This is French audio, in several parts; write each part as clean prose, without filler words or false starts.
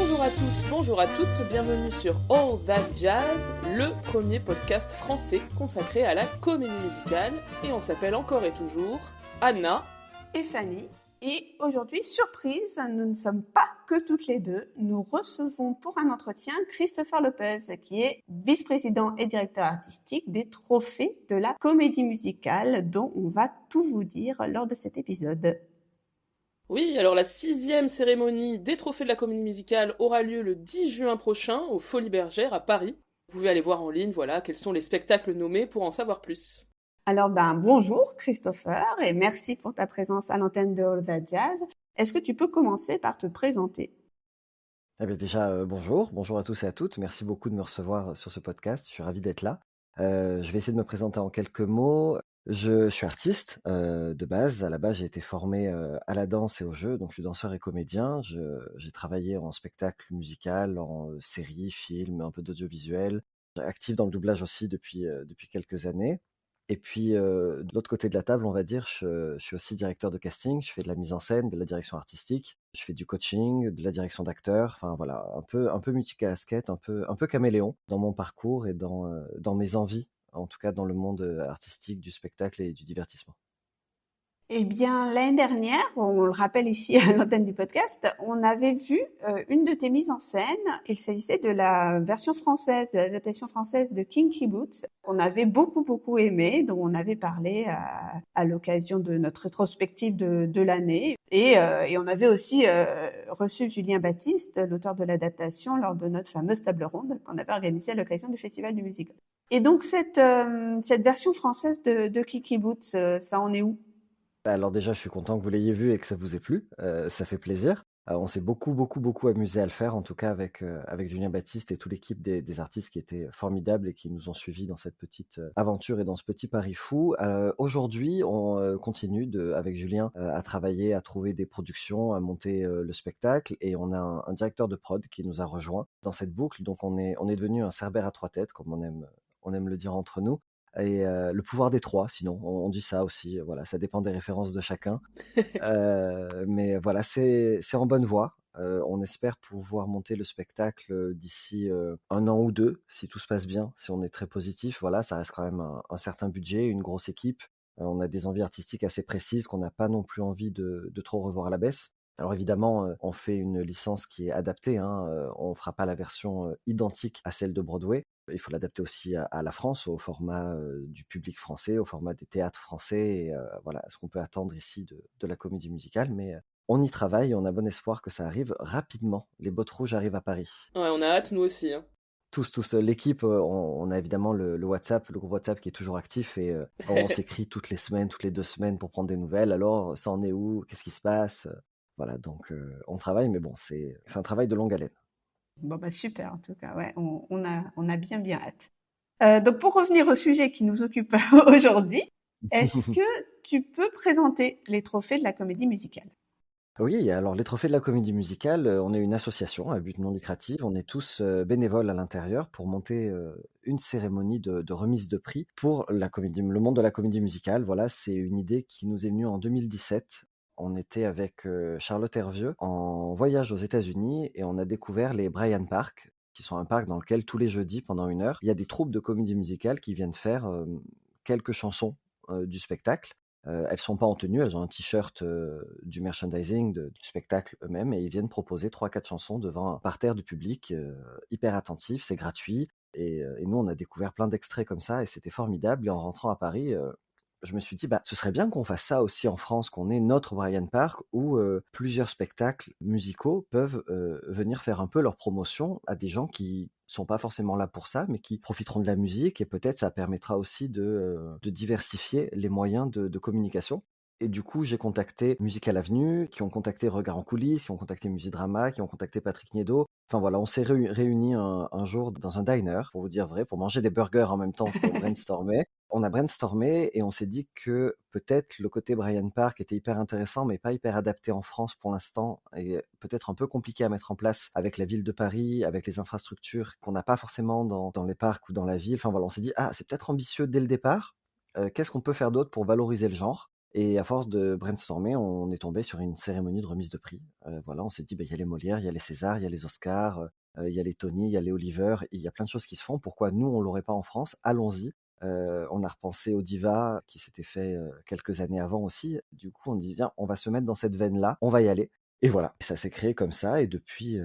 Bonjour à tous, bonjour à toutes, bienvenue sur All That Jazz, le premier podcast français consacré à la comédie musicale. Et on s'appelle encore et toujours Anna et Fanny. Et aujourd'hui, surprise, nous ne sommes pas que toutes les deux. Nous recevons pour un entretien Christopher Lopez, qui est vice-président et directeur artistique des Trophées de la comédie musicale, dont on va tout vous dire lors de cet épisode. Oui, alors la 6e cérémonie des Trophées de la comédie musicale aura lieu le 10 juin prochain au Folies Bergère à Paris. Vous pouvez aller voir en ligne, voilà, quels sont les spectacles nommés pour en savoir plus. Alors, bonjour Christopher et merci pour ta présence à l'antenne de All That Jazz. Est-ce que tu peux commencer par te présenter ? Déjà, bonjour à tous et à toutes. Merci beaucoup de me recevoir sur ce podcast. Je suis ravi d'être là. Je vais essayer de me présenter en quelques mots. Je suis artiste de base. À la base, j'ai été formé à la danse et au jeu, donc je suis danseur et comédien. J'ai travaillé en spectacle musical, en série, film, un peu d'audiovisuel. Actif dans le doublage aussi depuis quelques années. Et puis, de l'autre côté de la table, on va dire, je suis aussi directeur de casting. Je fais de la mise en scène, de la direction artistique. Je fais du coaching, de la direction d'acteurs. Enfin voilà, un peu multicasquette, un peu caméléon dans mon parcours et dans mes envies, en tout cas dans le monde artistique du spectacle et du divertissement. Eh bien, l'année dernière, on le rappelle ici à l'antenne du podcast, on avait vu une de tes mises en scène. Il s'agissait de la version française, de l'adaptation française de Kinky Boots, qu'on avait beaucoup aimé, dont on avait parlé à l'occasion de notre rétrospective de l'année. Et on avait aussi reçu Julien Baptiste, l'auteur de l'adaptation, lors de notre fameuse table ronde qu'on avait organisée à l'occasion du Festival du musical. Et donc, cette version française de Kinky Boots, ça en est où ? Alors déjà, je suis content que vous l'ayez vu et que ça vous ait plu. Ça fait plaisir. On s'est beaucoup amusé à le faire, en tout cas avec Julien Baptiste et toute l'équipe des artistes qui étaient formidables et qui nous ont suivis dans cette petite aventure et dans ce petit pari fou. Aujourd'hui, on continue avec Julien à travailler, à trouver des productions, à monter le spectacle, et on a un directeur de prod qui nous a rejoint dans cette boucle. Donc on est devenu un Cerbère à trois têtes, comme on aime le dire entre nous. Et le pouvoir des trois, sinon, on dit ça aussi, voilà, ça dépend des références de chacun. Mais voilà, c'est en bonne voie. On espère pouvoir monter le spectacle d'ici 1 an ou 2, si tout se passe bien, si on est très positif. Voilà, ça reste quand même un certain budget, une grosse équipe. On a des envies artistiques assez précises qu'on n'a pas non plus envie de trop revoir à la baisse. Alors évidemment, on fait une licence qui est adaptée, hein, on fera pas la version identique à celle de Broadway. Il faut l'adapter aussi à la France, au format du public français, au format des théâtres français, et voilà ce qu'on peut attendre ici de la comédie musicale. Mais on y travaille et on a bon espoir que ça arrive rapidement. Les bottes rouges arrivent à Paris. Ouais, on a hâte, nous aussi. Hein. Tous, l'équipe, on a évidemment le WhatsApp, le groupe WhatsApp qui est toujours actif, et on s'écrit toutes les semaines, toutes les 2 semaines pour prendre des nouvelles. Alors, ça en est où ? Qu'est-ce qui se passe ? Voilà, donc on travaille, mais bon, c'est un travail de longue haleine. Bon, super, en tout cas, ouais, on a bien hâte. Donc, pour revenir au sujet qui nous occupe aujourd'hui, est-ce que tu peux présenter les Trophées de la comédie musicale ? Oui, alors les Trophées de la comédie musicale, on est une association à but non lucratif. On est tous bénévoles à l'intérieur pour monter une cérémonie de remise de prix pour le monde de la comédie musicale. Voilà, c'est une idée qui nous est venue en 2017. On était avec Charlotte Hervieux en voyage aux États-Unis et on a découvert les Bryant Park, qui sont un parc dans lequel tous les jeudis, pendant 1 heure, il y a des troupes de comédie musicale qui viennent faire quelques chansons du spectacle. Elles sont pas en tenue, elles ont un t-shirt du merchandising du spectacle eux-mêmes, et ils viennent proposer 3-4 chansons devant un parterre du public hyper attentif, c'est gratuit. Et nous, on a découvert plein d'extraits comme ça et c'était formidable. Et en rentrant à Paris, je me suis dit, ce serait bien qu'on fasse ça aussi en France, qu'on ait notre Bryant Park où plusieurs spectacles musicaux peuvent venir faire un peu leur promotion à des gens qui sont pas forcément là pour ça, mais qui profiteront de la musique, et peut-être ça permettra aussi de diversifier les moyens de communication. Et du coup, j'ai contacté Musique à l'Avenue, qui ont contacté Regard en coulisses, qui ont contacté Musidrama, qui ont contacté Patrick Niedo. Enfin voilà, on s'est réunis un jour dans un diner, pour vous dire vrai, pour manger des burgers en même temps pour brainstormer. On a brainstormé et on s'est dit que peut-être le côté Bryant Park était hyper intéressant, mais pas hyper adapté en France pour l'instant, et peut-être un peu compliqué à mettre en place avec la ville de Paris, avec les infrastructures qu'on n'a pas forcément dans les parcs ou dans la ville. Enfin voilà, on s'est dit, c'est peut-être ambitieux dès le départ. Qu'est-ce qu'on peut faire d'autre pour valoriser le genre ? Et à force de brainstormer, on est tombé sur une cérémonie de remise de prix. Voilà, on s'est dit, il y a les Molières, il y a les Césars, il y a les Oscars, il y a les Tony, il y a les Oliver, il y a plein de choses qui se font. Pourquoi nous, on l'aurait pas en France? Allons-y. On a repensé au Diva qui s'était fait quelques années avant aussi. Du coup, on dit, viens, on va se mettre dans cette veine-là, on va y aller. Et voilà, ça s'est créé comme ça. Et depuis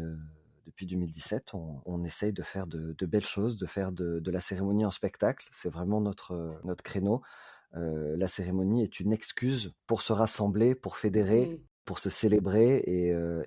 2017, on essaye de faire de belles choses, de faire de la cérémonie en spectacle. C'est vraiment notre créneau. La cérémonie est une excuse pour se rassembler, pour fédérer, pour se célébrer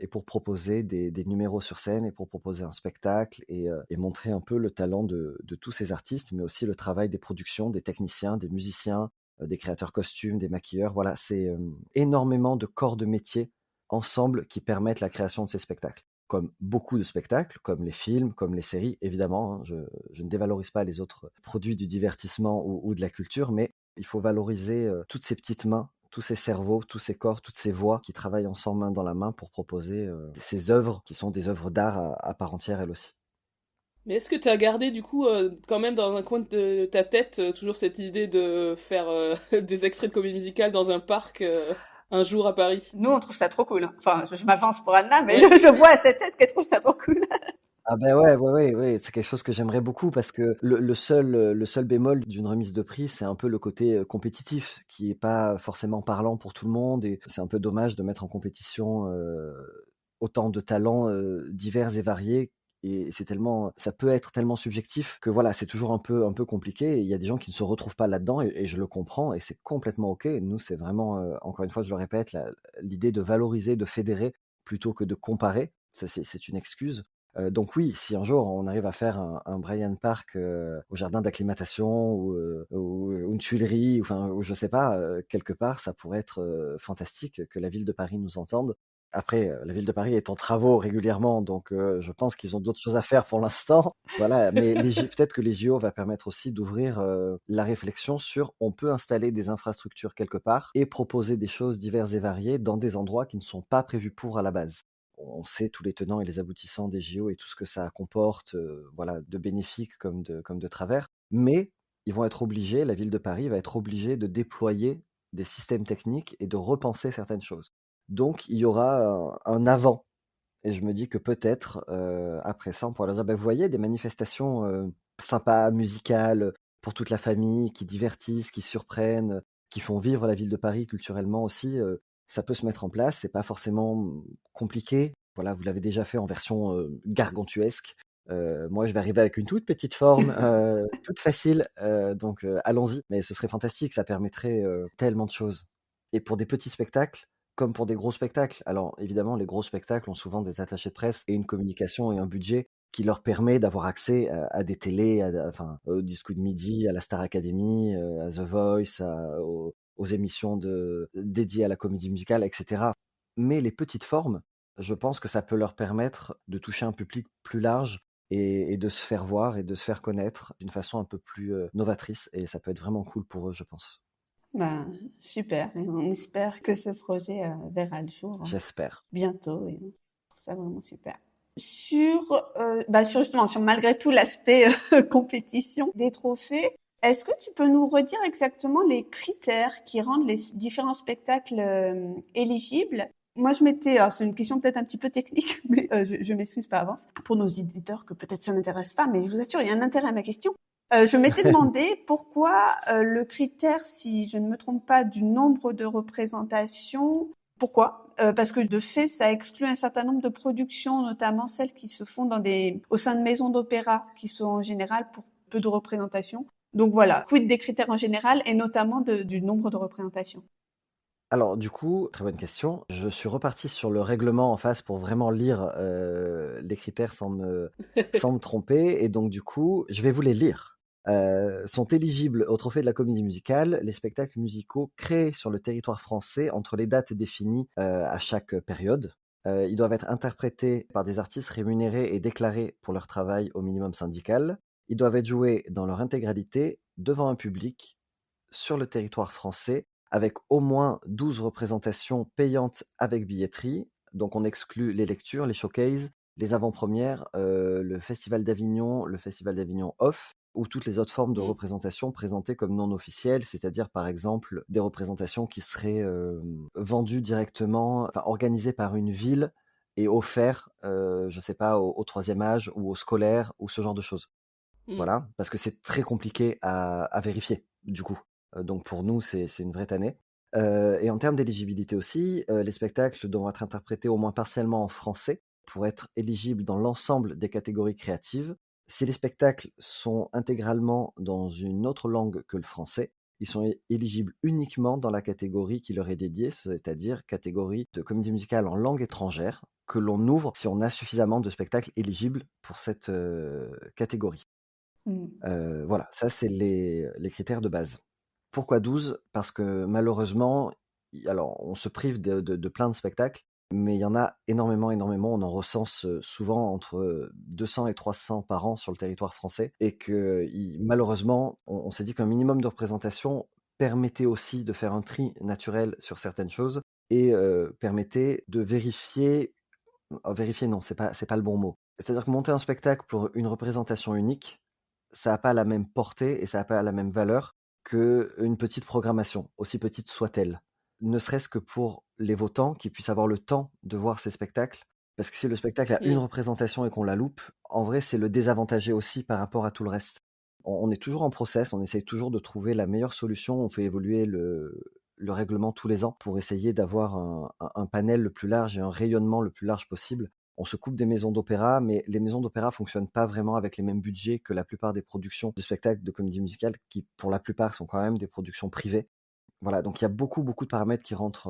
et pour proposer des numéros sur scène et pour proposer un spectacle et montrer un peu le talent de tous ces artistes, mais aussi le travail des productions, des techniciens, des musiciens, des créateurs costumes, des maquilleurs. Voilà, c'est énormément de corps de métier ensemble qui permettent la création de ces spectacles. Comme beaucoup de spectacles, comme les films, comme les séries, évidemment, hein, je ne dévalorise pas les autres produits du divertissement ou de la culture, mais il faut valoriser toutes ces petites mains, tous ces cerveaux, tous ces corps, toutes ces voix qui travaillent ensemble main dans la main pour proposer ces œuvres qui sont des œuvres d'art à part entière elles aussi. Mais est-ce que tu as gardé du coup quand même dans un coin de ta tête toujours cette idée de faire des extraits de comédie musicale dans un parc un jour à Paris? Nous, on trouve ça trop cool. Hein. Enfin, je m'avance pour Anna, mais Ouais. je vois à sa tête qu'elle trouve ça trop cool. Ah ben ouais, c'est quelque chose que j'aimerais beaucoup parce que le seul bémol d'une remise de prix, c'est un peu le côté compétitif qui est pas forcément parlant pour tout le monde et c'est un peu dommage de mettre en compétition autant de talents divers et variés. Et ça peut être tellement subjectif que voilà, c'est toujours un peu compliqué. Et il y a des gens qui ne se retrouvent pas là-dedans et je le comprends et c'est complètement ok. Nous, c'est vraiment, encore une fois, je le répète, l'idée de valoriser, de fédérer plutôt que de comparer. Ça, c'est une excuse. Donc oui, si un jour on arrive à faire un Bryant Park au jardin d'acclimatation ou une Tuilerie, enfin, ou je sais pas, quelque part, ça pourrait être fantastique que la ville de Paris nous entende. Après, la ville de Paris est en travaux régulièrement, donc je pense qu'ils ont d'autres choses à faire pour l'instant. Voilà, mais peut-être que les JO va permettre aussi d'ouvrir la réflexion sur on peut installer des infrastructures quelque part et proposer des choses diverses et variées dans des endroits qui ne sont pas prévus pour à la base. On sait tous les tenants et les aboutissants des JO et tout ce que ça comporte, voilà, de bénéfique comme de travers. Mais ils vont être obligés, la ville de Paris va être obligée de déployer des systèmes techniques et de repenser certaines choses. Donc il y aura un avant. Et je me dis que peut-être, après ça, on pourra leur dire, vous voyez, des manifestations sympas, musicales, pour toute la famille, qui divertissent, qui surprennent, qui font vivre la ville de Paris culturellement aussi, ça peut se mettre en place, c'est pas forcément compliqué. Voilà, vous l'avez déjà fait en version gargantuesque. Moi, je vais arriver avec une toute petite forme, toute facile, donc allons-y. Mais ce serait fantastique, ça permettrait tellement de choses. Et pour des petits spectacles, comme pour des gros spectacles. Alors évidemment, les gros spectacles ont souvent des attachés de presse et une communication et un budget qui leur permet d'avoir accès à des télés, enfin, au Disco de Midi, à la Star Academy, à The Voice, aux émissions dédiées à la comédie musicale, etc. Mais les petites formes, je pense que ça peut leur permettre de toucher un public plus large et de se faire voir et de se faire connaître d'une façon un peu plus novatrice. Et ça peut être vraiment cool pour eux, je pense. Ben, super. Et on espère que ce projet verra le jour J'espère. bientôt. Et on trouve ça vraiment super. Sur justement, sur malgré tout l'aspect compétition des trophées, est-ce que tu peux nous redire exactement les critères qui rendent les différents spectacles éligibles? Moi, alors c'est une question peut-être un petit peu technique, mais je m'excuse par avance pour nos éditeurs que peut-être ça n'intéresse pas, mais je vous assure, il y a un intérêt à ma question. Je m'étais demandé pourquoi le critère, si je ne me trompe pas, du nombre de représentations. Pourquoi? Parce que de fait, ça exclut un certain nombre de productions, notamment celles qui se font au sein de maisons d'opéra, qui sont en général pour peu de représentations. Donc voilà, quid des critères en général et notamment du nombre de représentations. Alors du coup, très bonne question. Je suis reparti sur le règlement en face pour vraiment lire les critères sans me tromper. Et donc du coup, je vais vous les lire. Sont éligibles au trophée de la comédie musicale les spectacles musicaux créés sur le territoire français entre les dates définies à chaque période. Ils doivent être interprétés par des artistes rémunérés et déclarés pour leur travail au minimum syndical. Ils doivent être joués dans leur intégralité devant un public sur le territoire français avec au moins 12 représentations payantes avec billetterie. Donc on exclut les lectures, les showcases, les avant-premières, le Festival d'Avignon off, ou toutes les autres formes de Mm. représentation présentées comme non officielles, c'est-à-dire par exemple des représentations qui seraient vendues directement, enfin organisées par une ville et offertes, je sais pas, au troisième âge ou aux scolaires ou ce genre de choses. Mm. Voilà, parce que c'est très compliqué à vérifier, du coup. Donc pour nous, c'est une vraie tannée. Et en termes d'éligibilité aussi, les spectacles devront être interprétés au moins partiellement en français pour être éligibles dans l'ensemble des catégories créatives. Si les spectacles sont intégralement dans une autre langue que le français, ils sont éligibles uniquement dans la catégorie qui leur est dédiée, c'est-à-dire catégorie de comédie musicale en langue étrangère, que l'on ouvre si on a suffisamment de spectacles éligibles pour cette catégorie. Voilà, ça c'est les critères de base. Pourquoi 12? Parce que malheureusement, alors on se prive de plein de spectacles, mais il y en a énormément. On en recense souvent entre 200 et 300 par an sur le territoire français, et que malheureusement, on s'est dit qu'un minimum de représentation permettait aussi de faire un tri naturel sur certaines choses et permettait de vérifier. Vérifier, non, c'est pas le bon mot. C'est-à-dire que monter un spectacle pour une représentation unique, ça n'a pas la même portée et ça n'a pas la même valeur qu'une petite programmation, aussi petite soit-elle. Ne serait-ce que pour les votants qui puissent avoir le temps de voir ces spectacles. Parce que si le spectacle a une représentation et qu'on la loupe, en vrai, c'est le désavantager aussi par rapport à tout le reste. On est toujours en process, on essaye toujours de trouver la meilleure solution, on fait évoluer le règlement tous les ans pour essayer d'avoir un panel le plus large et un rayonnement le plus large possible. On se coupe des maisons d'opéra, mais les maisons d'opéra fonctionnent pas vraiment avec les mêmes budgets que la plupart des productions de spectacles de comédie musicale, qui pour la plupart sont quand même des productions privées. Voilà, donc il y a beaucoup de paramètres qui rentrent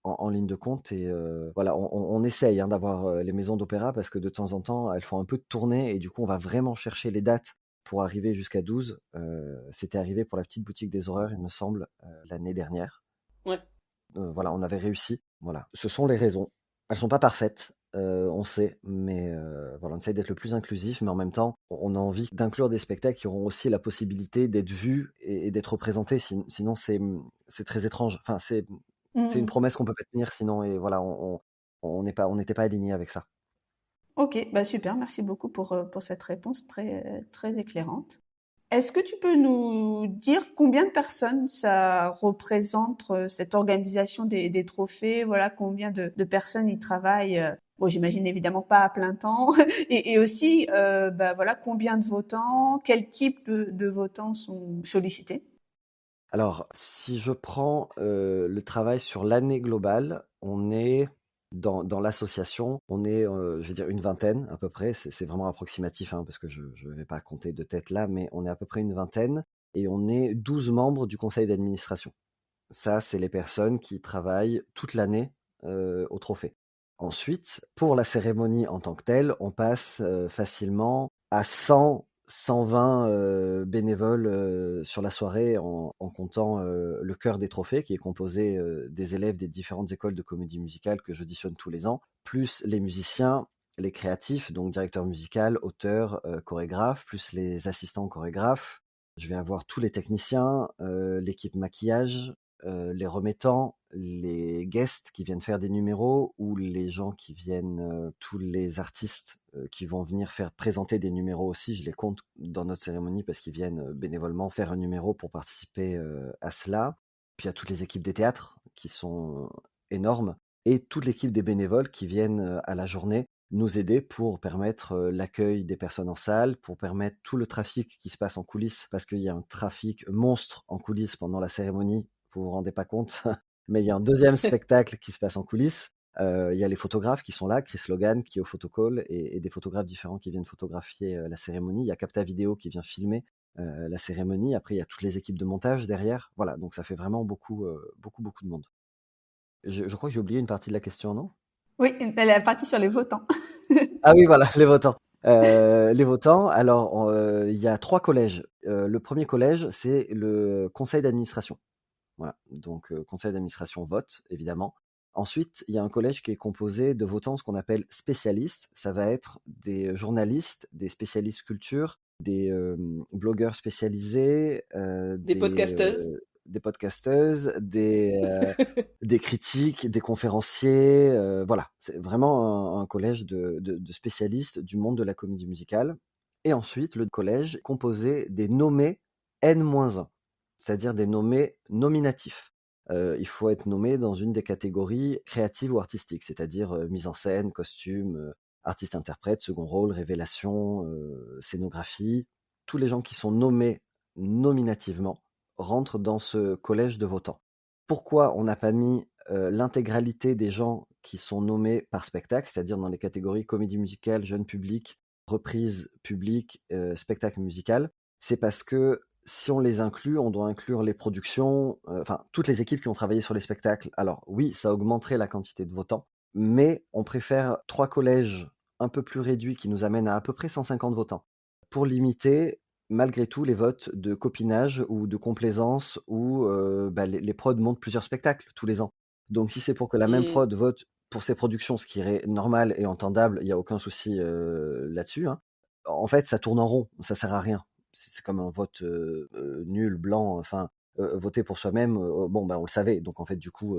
en ligne de compte, et voilà, on essaye d'avoir les maisons d'opéra parce que de temps en temps elles font un peu de tournée et du coup on va vraiment chercher les dates pour arriver jusqu'à 12. C'était arrivé pour la petite boutique des horreurs, il me semble, l'année dernière. Ouais. Voilà, on avait réussi. Voilà, ce sont les raisons. Elles sont pas parfaites, on sait, mais voilà, on essaie d'être le plus inclusif, mais en même temps, on a envie d'inclure des spectacles qui auront aussi la possibilité d'être vus et d'être représentés. Sinon, c'est très étrange. Enfin, c'est une promesse qu'on peut pas tenir. Sinon, et voilà, on n'était pas alignés avec ça. Ok, bah super, merci beaucoup pour cette réponse très éclairante. Est-ce que tu peux nous dire combien de personnes ça représente, cette organisation des trophées? Voilà, combien de personnes y travaillent? Bon, j'imagine évidemment pas à plein temps. Et aussi, bah voilà, combien de votants? Quel type de votants sont sollicités? Alors, si je prends le travail sur l'année globale, on est dans l'association, on est, je vais dire une vingtaine à peu près. C'est vraiment approximatif, parce que je ne vais pas compter de tête là, mais on est à peu près une vingtaine et on est 12 membres du conseil d'administration. Ça, c'est les personnes qui travaillent toute l'année au trophée. Ensuite, pour la cérémonie en tant que telle, on passe facilement à 120 bénévoles sur la soirée en comptant le chœur des trophées qui est composé des élèves des différentes écoles de comédie musicale que j'auditionne tous les ans, plus les musiciens, les créatifs, donc directeur musical, auteur, chorégraphe, plus les assistants chorégraphes. Je vais avoir tous les techniciens, l'équipe maquillage, les remettants, les guests qui viennent faire des numéros ou les gens qui viennent, tous les artistes qui vont venir faire présenter des numéros aussi, je les compte dans notre cérémonie parce qu'ils viennent bénévolement faire un numéro pour participer à cela. Puis il y a toutes les équipes des théâtres qui sont énormes et toute l'équipe des bénévoles qui viennent à la journée nous aider pour permettre l'accueil des personnes en salle, pour permettre tout le trafic qui se passe en coulisses, parce qu'il y a un trafic monstre en coulisses pendant la cérémonie, vous vous rendez pas compte, mais il y a un deuxième spectacle qui se passe en coulisses. Il y a les photographes qui sont là, Chris Logan qui est au photocall et des photographes différents qui viennent photographier la cérémonie. Il y a Capta Vidéo qui vient filmer la cérémonie. Après, il y a toutes les équipes de montage derrière. Voilà, donc ça fait vraiment beaucoup de monde. Je crois que j'ai oublié une partie de la question, non? Oui, la partie sur les votants. Ah oui, voilà, les votants. Les votants, alors il y a 3 collèges. Le premier collège, c'est le conseil d'administration. Voilà, donc conseil d'administration vote, évidemment. Ensuite, il y a un collège qui est composé de votants, ce qu'on appelle spécialistes. Ça va être des journalistes, des spécialistes culture, des blogueurs spécialisés, Des podcasteuses. des podcasteuses, des critiques, des conférenciers. Voilà, c'est vraiment un collège de spécialistes du monde de la comédie musicale. Et ensuite, le collège composé des nommés N-1, c'est-à-dire des nommés nominatifs. Il faut être nommé dans une des catégories créatives ou artistiques, c'est-à-dire mise en scène, costume, artiste-interprète, second rôle, révélation, scénographie. Tous les gens qui sont nommés nominativement rentrent dans ce collège de votants. Pourquoi on n'a pas mis l'intégralité des gens qui sont nommés par spectacle, c'est-à-dire dans les catégories comédie musicale, jeune public, reprise publique, spectacle musical? C'est parce que si on les inclut, on doit inclure les productions, toutes les équipes qui ont travaillé sur les spectacles. Alors oui, ça augmenterait la quantité de votants, mais on préfère 3 collèges un peu plus réduits qui nous amènent à peu près 150 votants pour limiter malgré tout les votes de copinage ou de complaisance où les prods montent plusieurs spectacles tous les ans. Donc si c'est pour que la même prod vote pour ses productions, ce qui est normal et entendable, il n'y a aucun souci là-dessus, hein. En fait, ça tourne en rond, ça sert à rien. C'est comme un vote nul, blanc, voter pour soi-même, on le savait. Donc en fait, du coup,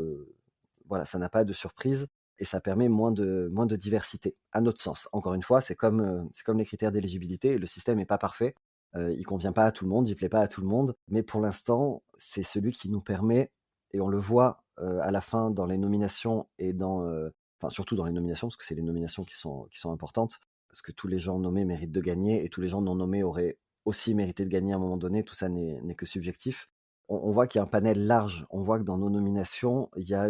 voilà, ça n'a pas de surprise et ça permet moins de diversité, à notre sens. Encore une fois, c'est comme les critères d'éligibilité, le système n'est pas parfait, il convient pas à tout le monde, il plaît pas à tout le monde, mais pour l'instant, c'est celui qui nous permet, et on le voit à la fin dans les nominations et surtout dans les nominations, parce que c'est les nominations qui sont importantes, parce que tous les gens nommés méritent de gagner et tous les gens non nommés auraient aussi mérité de gagner à un moment donné, tout ça n'est que subjectif. On voit qu'il y a un panel large, on voit que dans nos nominations, il y a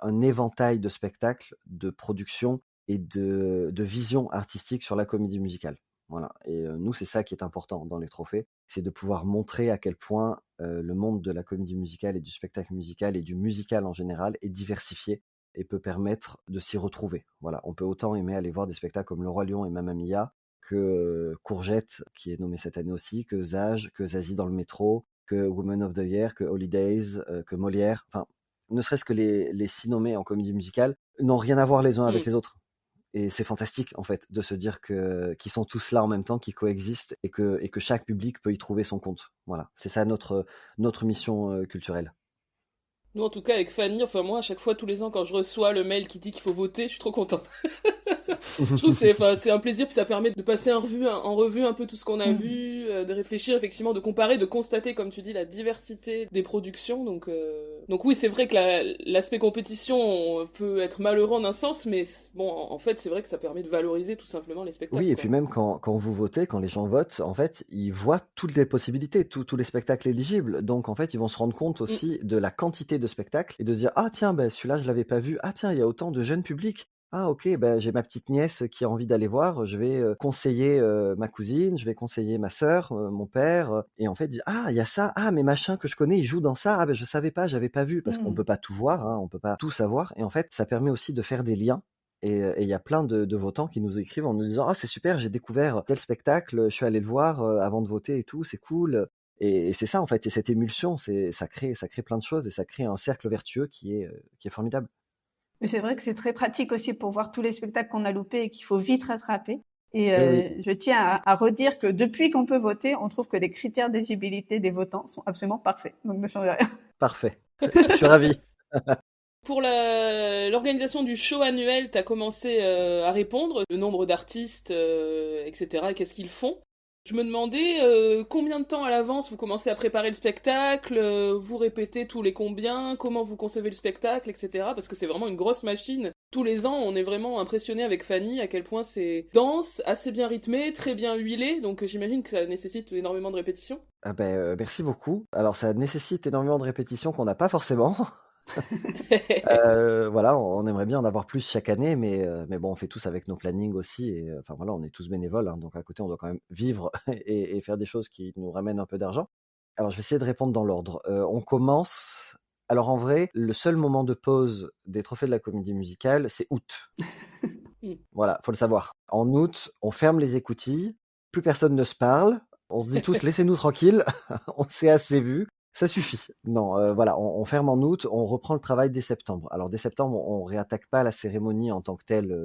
un éventail de spectacles, de productions et de visions artistiques sur la comédie musicale. Voilà. Et nous, c'est ça qui est important dans les trophées, c'est de pouvoir montrer à quel point le monde de la comédie musicale et du spectacle musical et du musical en général est diversifié et peut permettre de s'y retrouver. Voilà. On peut autant aimer aller voir des spectacles comme Le Roi Lion et Mamma Mia que Courgette, qui est nommé cette année aussi, que Zage, que Zazie dans le métro, que Woman of the Year, que Holidays, que Molière. Enfin, ne serait-ce que les 6 nommés en comédie musicale n'ont rien à voir les uns avec les autres. Et c'est fantastique, en fait, de se dire qu'ils sont tous là en même temps, qu'ils coexistent et que chaque public peut y trouver son compte. Voilà. C'est ça notre mission culturelle. Nous, en tout cas, avec Fanny, moi, à chaque fois, tous les ans, quand je reçois le mail qui dit qu'il faut voter, je suis trop contente. Je trouve que c'est un plaisir, puis ça permet de passer en revue un peu tout ce qu'on a vu, de réfléchir, effectivement, de comparer, de constater, comme tu dis, la diversité des productions. Donc oui, c'est vrai que l'aspect compétition peut être malheureux en un sens, mais bon, en fait, c'est vrai que ça permet de valoriser tout simplement les spectacles. Oui, et puis même quand vous votez, quand les gens votent, en fait, ils voient toutes les possibilités, tous les spectacles éligibles. Donc, en fait, ils vont se rendre compte aussi de la quantité de spectacles et de se dire, ah tiens, celui-là, je l'avais pas vu. Ah tiens, il y a autant de jeunes publics. Ah ok, j'ai ma petite nièce qui a envie d'aller voir, je vais conseiller ma cousine, je vais conseiller ma sœur, mon père, et en fait dire ah il y a ça, ah mais machin que je connais, il joue dans ça, ah je savais pas, j'avais pas vu, parce qu'on peut pas tout voir, hein, on peut pas tout savoir, et en fait ça permet aussi de faire des liens. Et il y a plein de votants qui nous écrivent en nous disant ah c'est super, j'ai découvert tel spectacle, je suis allé le voir avant de voter et tout, c'est cool. Et c'est ça en fait, et cette émulsion, ça crée plein de choses et ça crée un cercle vertueux qui est formidable. Mais c'est vrai que c'est très pratique aussi pour voir tous les spectacles qu'on a loupés et qu'il faut vite rattraper. Et oui. je tiens à redire que depuis qu'on peut voter, on trouve que les critères d'éligibilité des votants sont absolument parfaits. Donc ne changez rien. Parfait. Je suis ravi. Pour l'organisation du show annuel, t'as commencé à répondre, le nombre d'artistes, etc. et qu'est-ce qu'ils font. Je me demandais combien de temps à l'avance vous commencez à préparer le spectacle, vous répétez tous les combien, comment vous concevez le spectacle, etc. Parce que c'est vraiment une grosse machine. Tous les ans, on est vraiment impressionné avec Fanny à quel point c'est dense, assez bien rythmé, très bien huilé. Donc j'imagine que ça nécessite énormément de répétitions. Merci beaucoup. Alors ça nécessite énormément de répétitions qu'on n'a pas forcément. Voilà, on aimerait bien en avoir plus chaque année, mais bon, on fait tous avec nos plannings aussi, et voilà, on est tous bénévoles, hein, donc à côté, on doit quand même vivre et faire des choses qui nous ramènent un peu d'argent. Alors, je vais essayer de répondre dans l'ordre. On commence. Alors, en vrai, le seul moment de pause des trophées de la comédie musicale, c'est août. Voilà, faut le savoir. En août, on ferme les écoutilles, plus personne ne se parle, on se dit tous, laissez-nous tranquilles, on s'est assez vu. Ça suffit. Non, voilà, on ferme en août, on reprend le travail dès septembre. Alors dès septembre, on réattaque pas la cérémonie en tant que telle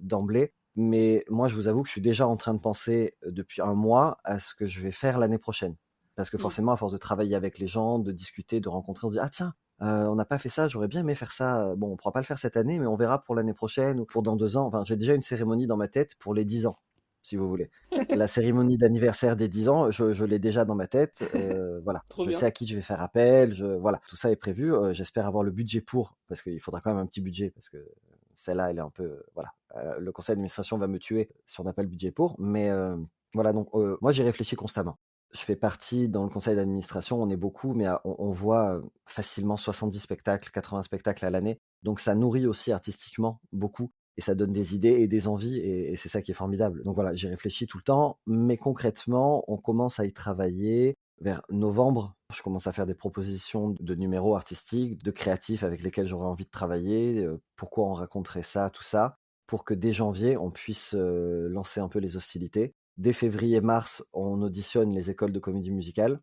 d'emblée, mais moi je vous avoue que je suis déjà en train de penser depuis un mois à ce que je vais faire l'année prochaine. Parce que forcément, à force de travailler avec les gens, de discuter, de rencontrer, on se dit ah tiens, on n'a pas fait ça, j'aurais bien aimé faire ça. Bon, on pourra pas le faire cette année, mais on verra pour l'année prochaine ou pour dans 2 ans. Enfin, j'ai déjà une cérémonie dans ma tête pour les 10 ans. si vous voulez. La cérémonie d'anniversaire des 10 ans, je l'ai déjà dans ma tête. Voilà, Trop je bien. sais à qui je vais faire appel. Voilà, tout ça est prévu. J'espère avoir le budget pour, parce qu'il faudra quand même un petit budget, parce que celle-là, elle est un peu, voilà. Le conseil d'administration va me tuer si on n'a pas le budget pour. Mais voilà, donc moi j'y réfléchis constamment. Je fais partie dans le conseil d'administration, on est beaucoup, mais on voit facilement 70 spectacles, 80 spectacles à l'année. Donc ça nourrit aussi artistiquement beaucoup et ça donne des idées et des envies et c'est ça qui est formidable. Donc voilà, j'y réfléchis tout le temps, mais concrètement, on commence à y travailler vers novembre. Je commence à faire des propositions de numéros artistiques, de créatifs avec lesquels j'aurais envie de travailler, pourquoi on raconterait ça, tout ça, pour que dès janvier, on puisse lancer un peu les hostilités. Dès février-mars, on auditionne les écoles de comédie musicale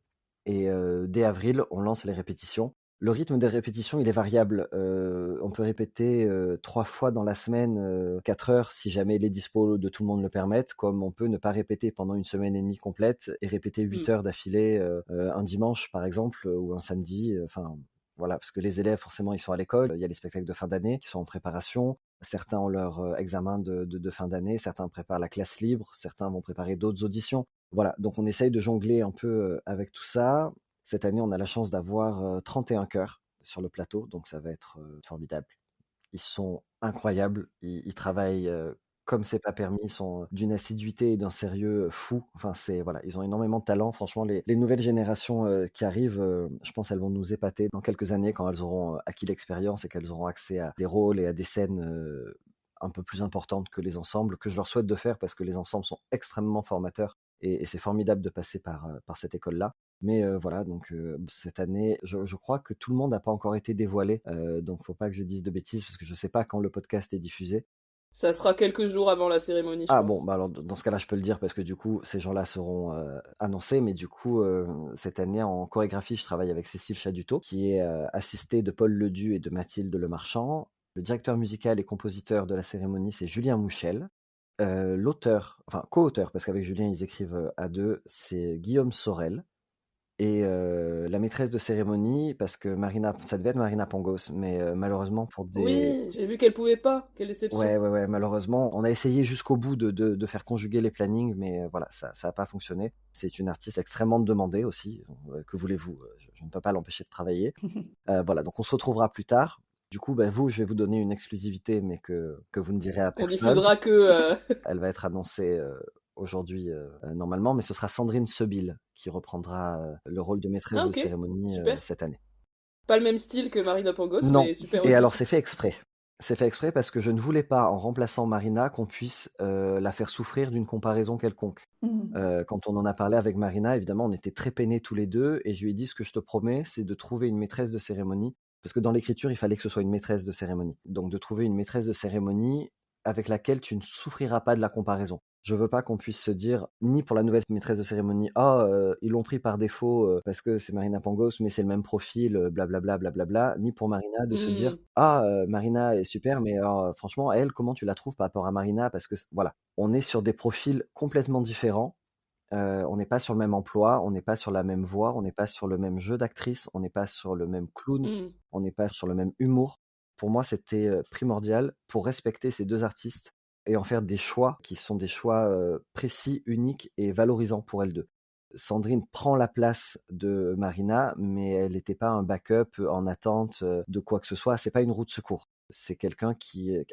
et dès avril, on lance les répétitions. Le rythme des répétitions, il est variable. On peut répéter 3 fois dans la semaine, 4 heures si jamais les dispos de tout le monde le permettent, comme on peut ne pas répéter pendant une semaine et demie complète et répéter 8 heures d'affilée un dimanche par exemple ou un samedi. Enfin voilà, parce que les élèves forcément ils sont à l'école, il y a les spectacles de fin d'année qui sont en préparation. Certains ont leur examen de fin d'année, certains préparent la classe libre, certains vont préparer d'autres auditions. Voilà, donc on essaye de jongler un peu avec tout ça. Cette année, on a la chance d'avoir 31 chœurs sur le plateau, donc ça va être formidable. Ils sont incroyables, ils travaillent comme c'est pas permis, ils sont d'une assiduité et d'un sérieux fou. Enfin, voilà, ils ont énormément de talent. Franchement, les nouvelles générations qui arrivent, je pense elles vont nous épater dans quelques années quand elles auront acquis l'expérience et qu'elles auront accès à des rôles et à des scènes un peu plus importantes que les ensembles, que je leur souhaite de faire parce que les ensembles sont extrêmement formateurs et c'est formidable de passer par cette école-là. Mais voilà, donc cette année, je crois que tout le monde n'a pas encore été dévoilé, donc faut pas que je dise de bêtises parce que je sais pas quand le podcast est diffusé. Ça sera quelques jours avant la cérémonie, je Ah pense. bon, bah alors dans ce cas-là, je peux le dire parce que du coup, ces gens-là seront annoncés. Mais du coup, cette année en chorégraphie, je travaille avec Cécile Chaduto, qui est assistée de Paul Ledu et de Mathilde Lemarchand. Le directeur musical et compositeur de la cérémonie, c'est Julien Mouchel. L'auteur, enfin co-auteur, parce qu'avec Julien, ils écrivent à deux, c'est Guillaume Sorel. Et la maîtresse de cérémonie, parce que ça devait être Marina Pangos, mais malheureusement pour des... Oui, j'ai vu qu'elle pouvait pas. Quelle déception. Ouais, malheureusement, on a essayé jusqu'au bout de faire conjuguer les plannings, mais voilà, ça a pas fonctionné. C'est une artiste extrêmement demandée aussi, que voulez-vous, je ne peux pas l'empêcher de travailler. Voilà, donc on se retrouvera plus tard. Du coup, je vais vous donner une exclusivité, mais que vous ne direz à Qu'on personne. diffusera que... Elle va être annoncée aujourd'hui normalement, mais ce sera Sandrine Sebil qui reprendra le rôle de maîtresse Ah de ok, cérémonie super. cette année. Pas le même style que Marina Pangos, Non, mais super et aussi. alors c'est fait exprès. C'est fait exprès parce que je ne voulais pas, en remplaçant Marina, qu'on puisse la faire souffrir d'une comparaison quelconque. Quand on en a parlé avec Marina, évidemment, on était très peinés tous les deux, et je lui ai dit, ce que je te promets, c'est de trouver une maîtresse de cérémonie, parce que dans l'écriture, il fallait que ce soit une maîtresse de cérémonie. Donc de trouver une maîtresse de cérémonie avec laquelle tu ne souffriras pas de la comparaison. Je veux pas qu'on puisse se dire, ni pour la nouvelle maîtresse de cérémonie, ils l'ont pris par défaut parce que c'est Marina Pangos, mais c'est le même profil, blablabla, blablabla, ni pour Marina de se dire, Marina est super, mais alors, franchement, elle, comment tu la trouves par rapport à Marina? Parce que, voilà, on est sur des profils complètement différents. On n'est pas sur le même emploi, on n'est pas sur la même voix, on n'est pas sur le même jeu d'actrice, on n'est pas sur le même clown, on n'est pas sur le même humour. Pour moi, c'était primordial pour respecter ces deux artistes et en faire des choix qui sont des choix précis, uniques et valorisants pour elles deux. Sandrine prend la place de Marina, mais elle n'était pas un backup en attente de quoi que ce soit. C'est pas une roue de secours. C'est quelqu'un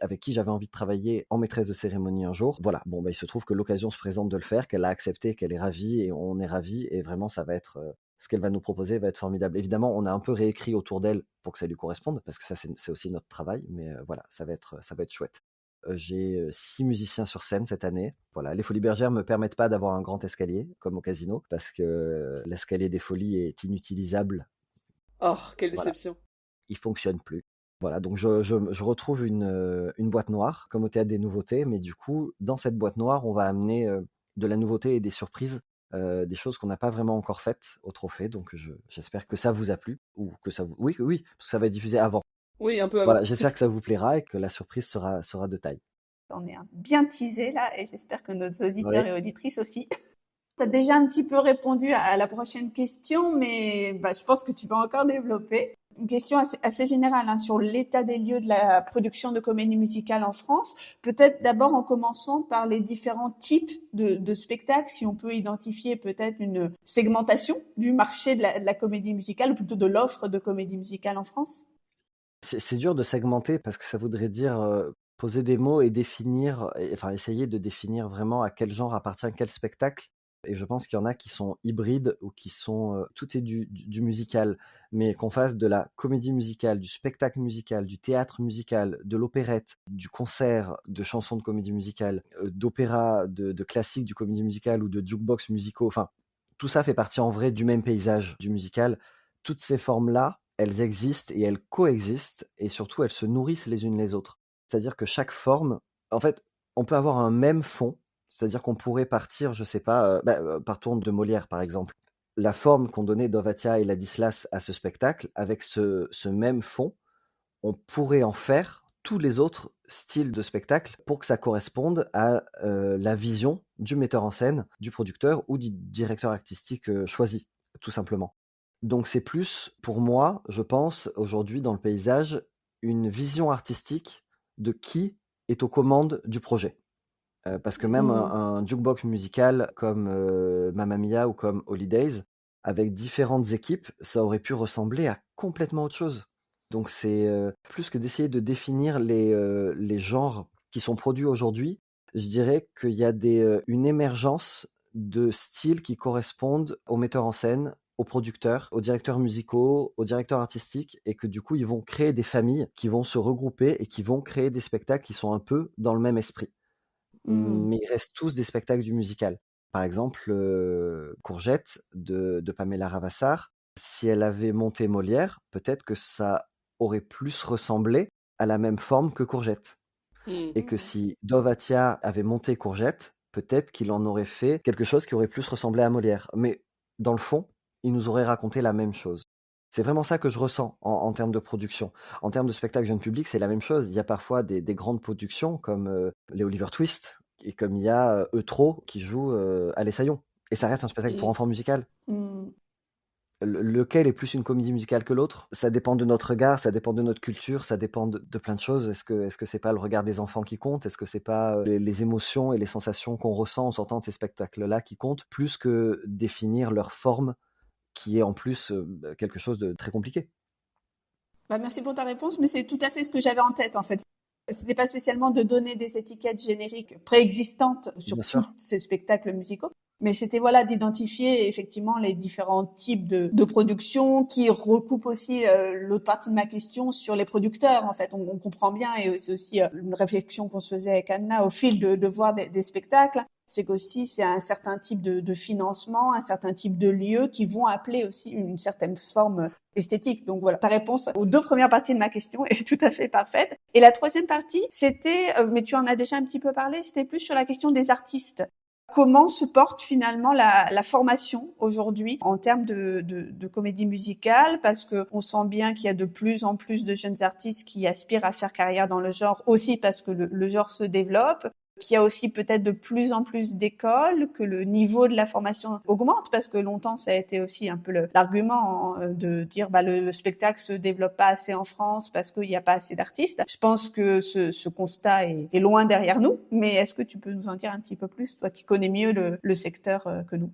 avec qui j'avais envie de travailler en maîtresse de cérémonie un jour. Voilà, bon, il se trouve que l'occasion se présente de le faire, qu'elle a accepté, qu'elle est ravie et on est ravis. Et vraiment, ça va être ce qu'elle va nous proposer va être formidable. Évidemment, on a un peu réécrit autour d'elle pour que ça lui corresponde, parce que ça, c'est aussi notre travail. Mais voilà, ça va être chouette. J'ai 6 musiciens sur scène cette année. Voilà, les Folies Bergères me permettent pas d'avoir un grand escalier comme au casino parce que l'escalier des Folies est inutilisable. Oh, quelle Voilà, déception. il fonctionne plus. Voilà, donc je retrouve une boîte noire comme au Théâtre des Nouveautés, mais du coup, dans cette boîte noire, on va amener de la nouveauté et des surprises, des choses qu'on n'a pas vraiment encore faites au Trophée. Donc j'espère que ça vous a plu ou que ça vous... Oui, parce que ça va être diffusé avant. Oui, un peu avant. Voilà, j'espère que ça vous plaira et que la surprise sera de taille. On est bien teasé là et j'espère que nos auditeurs Oui. et auditrices aussi. Tu as déjà un petit peu répondu à la prochaine question, mais je pense que tu vas encore développer. Une question assez générale hein, sur l'état des lieux de la production de comédie musicale en France. Peut-être d'abord en commençant par les différents types de spectacles, si on peut identifier peut-être une segmentation du marché de la comédie musicale, ou plutôt de l'offre de comédie musicale en France. C'est dur de segmenter parce que ça voudrait dire poser des mots et définir, enfin essayer de définir vraiment à quel genre appartient quel spectacle. Et je pense qu'il y en a qui sont hybrides ou qui sont tout est du musical, mais qu'on fasse de la comédie musicale, du spectacle musical, du théâtre musical, de l'opérette, du concert, de chansons de comédie musicale, d'opéra, de classique du comédie musicale ou de jukebox musicaux. Enfin, tout ça fait partie en vrai du même paysage du musical. Toutes ces formes-là, elles existent et elles coexistent et surtout elles se nourrissent les unes les autres. C'est-à-dire que chaque forme, en fait, on peut avoir un même fond, c'est-à-dire qu'on pourrait partir, je sais pas, partons de Molière par exemple. La forme qu'ont donné Dovatia et Ladislas à ce spectacle, avec ce même fond, on pourrait en faire tous les autres styles de spectacle pour que ça corresponde à la vision du metteur en scène, du producteur ou du directeur artistique choisi, tout simplement. Donc c'est plus, pour moi, je pense, aujourd'hui dans le paysage, une vision artistique de qui est aux commandes du projet. Parce que même un jukebox musical comme Mamma Mia ou comme Holidays, avec différentes équipes, ça aurait pu ressembler à complètement autre chose. Donc c'est plus que d'essayer de définir les genres qui sont produits aujourd'hui, je dirais qu'il y a une émergence de styles qui correspondent aux metteurs en scène, aux producteurs, aux directeurs musicaux, aux directeurs artistiques, et que du coup ils vont créer des familles qui vont se regrouper et qui vont créer des spectacles qui sont un peu dans le même esprit. Mais ils restent tous des spectacles du musical. Par exemple, Courgette de Pamela Ravassar, si elle avait monté Molière, peut-être que ça aurait plus ressemblé à la même forme que Courgette. Et que si Dovatia avait monté Courgette, peut-être qu'il en aurait fait quelque chose qui aurait plus ressemblé à Molière. Mais dans le fond, il nous aurait raconté la même chose. C'est vraiment ça que je ressens en termes de production. En termes de spectacle jeune public, c'est la même chose. Il y a parfois des grandes productions comme les Oliver Twist et comme il y a Eutro qui joue à l'Essaillon. Et ça reste un spectacle pour enfants musical. Lequel est plus une comédie musicale que l'autre? Ça dépend de notre regard, ça dépend de notre culture, ça dépend de plein de choses. Est-ce que c'est pas le regard des enfants qui compte? Est-ce que c'est pas les émotions et les sensations qu'on ressent en sortant de ces spectacles-là qui comptent, plus que définir leur forme, qui est en plus quelque chose de très compliqué? Bah, merci pour ta réponse, mais c'est tout à fait ce que j'avais en tête en fait. C'était pas spécialement de donner des étiquettes génériques préexistantes sur tous ces spectacles musicaux, mais c'était voilà d'identifier effectivement les différents types de production qui recoupent aussi l'autre partie de ma question sur les producteurs. En fait, on comprend bien, et c'est aussi une réflexion qu'on se faisait avec Anna au fil de voir des spectacles. C'est qu'aussi c'est un certain type de financement, un certain type de lieux qui vont appeler aussi une certaine forme esthétique. Donc voilà, ta réponse aux deux premières parties de ma question est tout à fait parfaite. Et la troisième partie, c'était, mais tu en as déjà un petit peu parlé, c'était plus sur la question des artistes. Comment se porte finalement la formation aujourd'hui en termes de comédie musicale? Parce que on sent bien qu'il y a de plus en plus de jeunes artistes qui aspirent à faire carrière dans le genre, aussi parce que le genre se développe, qu'il y a aussi peut-être de plus en plus d'écoles, que le niveau de la formation augmente, parce que longtemps ça a été aussi un peu l'argument de dire le spectacle se développe pas assez en France parce qu'il n'y a pas assez d'artistes. Je pense que ce constat est loin derrière nous, mais est-ce que tu peux nous en dire un petit peu plus, toi qui connais mieux le secteur que nous?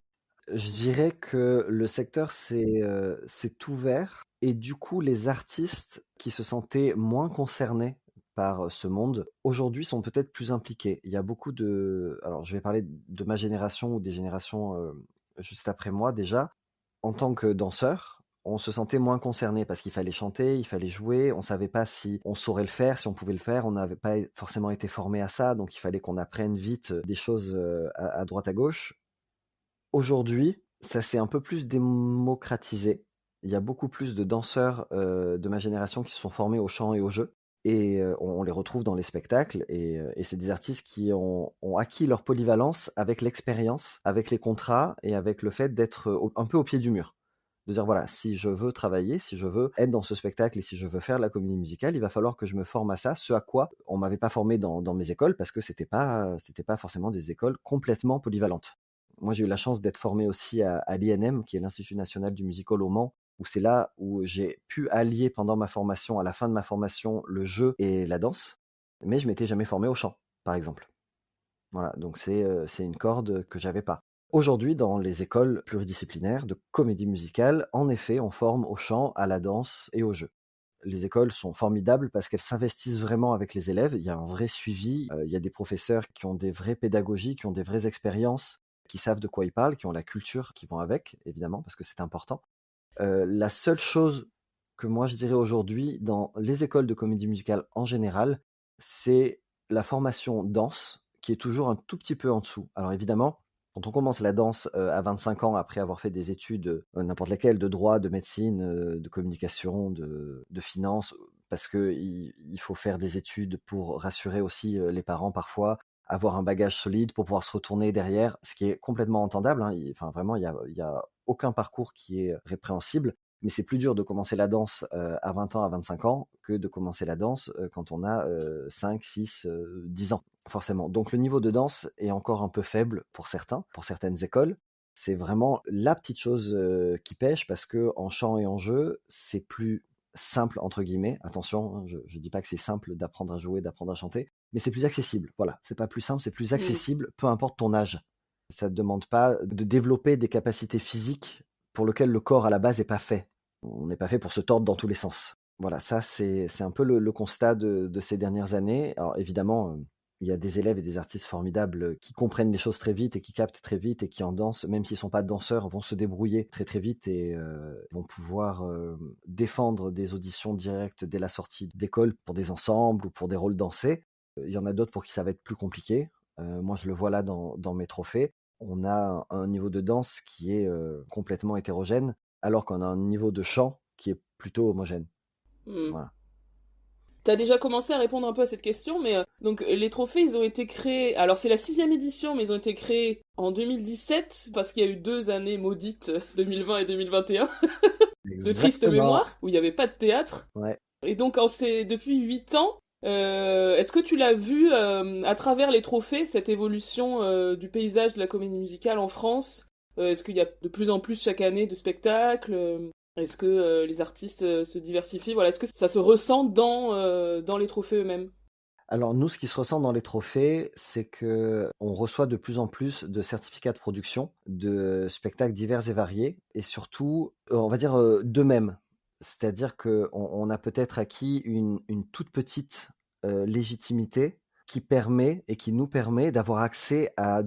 Je dirais que le secteur s'est ouvert et du coup les artistes qui se sentaient moins concernés par ce monde, aujourd'hui sont peut-être plus impliqués. Il y a beaucoup alors je vais parler de ma génération ou des générations juste après moi déjà. En tant que danseur, on se sentait moins concerné parce qu'il fallait chanter, il fallait jouer, on savait pas si on saurait le faire, si on pouvait le faire, on n'avait pas forcément été formé à ça, donc il fallait qu'on apprenne vite des choses à droite à gauche. Aujourd'hui, ça s'est un peu plus démocratisé. Il y a beaucoup plus de danseurs de ma génération qui se sont formés au chant et au jeu. Et on les retrouve dans les spectacles. Et c'est des artistes qui ont acquis leur polyvalence avec l'expérience, avec les contrats et avec le fait d'être un peu au pied du mur. De dire voilà, si je veux travailler, si je veux être dans ce spectacle et si je veux faire de la comédie musicale, il va falloir que je me forme à ça, ce à quoi on m'avait pas formé dans mes écoles parce que c'était pas forcément des écoles complètement polyvalentes. Moi, j'ai eu la chance d'être formé aussi à l'INM, qui est l'Institut national du musical au Mans, où c'est là où j'ai pu allier pendant ma formation, à la fin de ma formation, le jeu et la danse, mais je m'étais jamais formé au chant, par exemple. Voilà, donc c'est une corde que j'avais pas. Aujourd'hui, dans les écoles pluridisciplinaires de comédie musicale, en effet, on forme au chant, à la danse et au jeu. Les écoles sont formidables parce qu'elles s'investissent vraiment avec les élèves. Il y a un vrai suivi. Il y a des professeurs qui ont des vraies pédagogies, qui ont des vraies expériences, qui savent de quoi ils parlent, qui ont la culture qui vont avec, évidemment, parce que c'est important. La seule chose que moi je dirais aujourd'hui dans les écoles de comédie musicale en général, c'est la formation danse qui est toujours un tout petit peu en dessous. Alors évidemment, quand on commence la danse à 25 ans après avoir fait des études, n'importe lesquelles, de droit, de médecine, de communication, de finance, parce qu'il faut faire des études pour rassurer aussi les parents parfois, avoir un bagage solide pour pouvoir se retourner derrière, ce qui est complètement entendable. Hein. Enfin, vraiment, il y a aucun parcours qui est répréhensible, mais c'est plus dur de commencer la danse à 20 ans, à 25 ans, que de commencer la danse quand on a 5, 6, 10 ans, forcément. Donc le niveau de danse est encore un peu faible pour certains, pour certaines écoles. C'est vraiment la petite chose qui pêche, parce que en chant et en jeu, c'est plus simple, entre guillemets. Attention, hein, je dis pas que c'est simple d'apprendre à jouer, d'apprendre à chanter, mais c'est plus accessible. Voilà, c'est pas plus simple, c'est plus accessible, peu importe ton âge. Ça ne demande pas de développer des capacités physiques pour lesquelles le corps à la base n'est pas fait. On n'est pas fait pour se tordre dans tous les sens. Voilà, ça c'est un peu le constat de ces dernières années. Alors évidemment, il y a des élèves et des artistes formidables qui comprennent les choses très vite et qui captent très vite et qui en dansent, même s'ils ne sont pas danseurs, vont se débrouiller très très vite et vont pouvoir défendre des auditions directes dès la sortie d'école pour des ensembles ou pour des rôles dansés. Il y en a d'autres pour qui ça va être plus compliqué. Moi, je le vois là dans mes trophées. On a un niveau de danse qui est complètement hétérogène, alors qu'on a un niveau de chant qui est plutôt homogène. Voilà. T'as déjà commencé à répondre un peu à cette question, mais donc les trophées, ils ont été créés. Alors c'est la 6e édition, mais ils ont été créés en 2017 parce qu'il y a eu 2 années maudites, 2020 et 2021, de triste mémoire, où il n'y avait pas de théâtre. Ouais. Et donc c'est depuis 8 ans. Est-ce que tu l'as vu à travers les trophées, cette évolution du paysage de la comédie musicale en France? Est-ce qu'il y a de plus en plus chaque année de spectacles? Est-ce que les artistes se diversifient? Voilà, est-ce que ça se ressent dans les trophées eux-mêmes? Alors nous, ce qui se ressent dans les trophées, c'est que on reçoit de plus en plus de certificats de production, de spectacles divers et variés, et surtout, on va dire, d'eux-mêmes. C'est-à-dire qu'on a peut-être acquis une toute petite légitimité qui permet et qui nous permet d'avoir accès à